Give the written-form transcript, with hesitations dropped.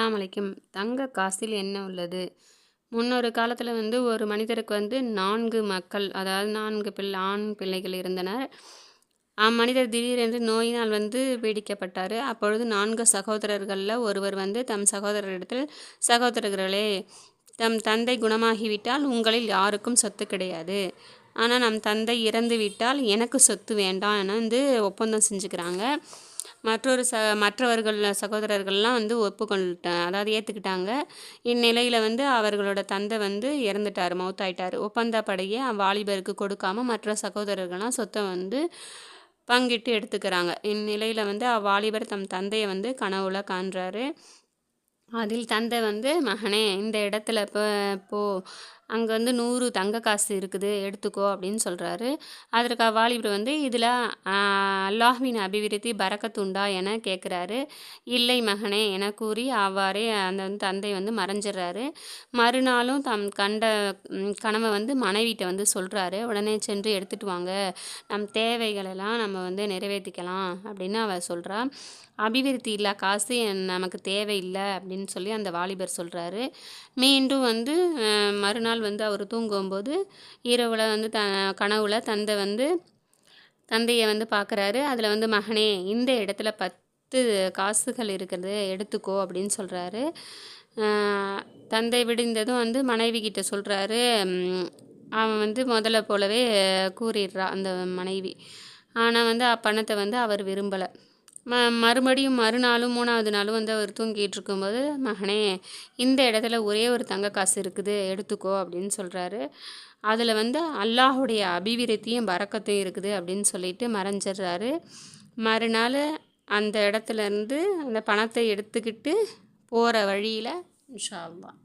அலைக்கும். தங்க காசில் என்ன உள்ளது? முன்னொரு காலத்தில் ஒரு மனிதருக்கு 4 மக்கள், அதாவது 4 ஆண் பிள்ளைகள் இருந்தனர். அம்மனிதர் திடீரென்று நோயினால் பீடிக்கப்பட்டார். அப்பொழுது 4 சகோதரர்களில் ஒருவர் தம் சகோதரரிடத்தில், சகோதரர்களே, தம் தந்தை குணமாகிவிட்டால் உங்களில் யாருக்கும் சொத்து கிடையாது. ஆனால் நம் தந்தை இறந்து விட்டால் எனக்கு சொத்து வேண்டாம் என ஒப்பந்தம் செஞ்சுக்கிறாங்க. மற்றவர்கள் சகோதரர்கள்லாம் அதாவது ஏற்றுக்கிட்டாங்க. இந்நிலையில் அவர்களோட தந்தை இறந்துட்டார், மௌத்தாயிட்டார். ஒப்பந்தப்படியே அவ்வாலிபருக்கு கொடுக்காம மற்ற சகோதரர்கள்லாம் சொத்தை பங்கிட்டு எடுத்துக்கிறாங்க. இந்நிலையில் அவ்வாலிபர் தம் தந்தையை கனவுல காண்றாரு. அதில் தந்தை மகனே, இந்த இடத்துல போ, அங்கே 100 தங்க காசு இருக்குது, எடுத்துக்கோ அப்படின்னு சொல்கிறாரு. அதற்கு அவ்வாலிபர் இதில் அல்லாஹ்வின் அபிவிருத்தி பரக்கத்துண்டா என கேட்குறாரு. இல்லை மகனே என கூறி அவ்வாறே அந்த தந்தை மறைஞ்சிடுறாரு. மறுநாளும் தம் கண்ட கனவை மனைவிட்ட சொல்கிறாரு. உடனே சென்று எடுத்துகிட்டு வாங்க, நம் தேவைகளெல்லாம் நம்ம நிறைவேற்றிக்கலாம் அப்படின்னு அவள் சொல்கிறா. அபிவிருத்தி இல்லை, காசு நமக்கு தேவையில்லை அப்படின்னு சொல்லி அந்த வாலிபர் சொல்கிறாரு. மீண்டும் மறுநாள் அவர் தூங்கும்போது இரவில் கனவுல தந்தையை பார்க்குறாரு. அதில் மகனே, இந்த இடத்துல 10 காசுகள் இருக்கிறது, எடுத்துக்கோ அப்படின்னு சொல்கிறாரு. தந்தை விடிந்ததும் மனைவி கிட்ட சொல்கிறாரு. அவன் முதல்ல போலவே கூறிடுறா அந்த மனைவி. ஆனால் அப்பணத்தை அவர் விரும்பலை. மறுபடியும் மறுநாளும் 3வது நாளும் அவர் தூங்கிட்டு இருக்கும்போது, மகனே, இந்த இடத்துல ஒரே ஒரு தங்க காசு இருக்குது, எடுத்துக்கோ அப்படின்னு சொல்கிறாரு. அதில் அல்லாஹுடைய அபிவிருத்தியும் பரக்கத்தையும் இருக்குது அப்படின்னு சொல்லிட்டு மறைஞ்சிடுறாரு. மறுநாள் அந்த இடத்துலேருந்து அந்த பணத்தை எடுத்துக்கிட்டு போகிற வழியில் இன்ஷா அல்லாஹ்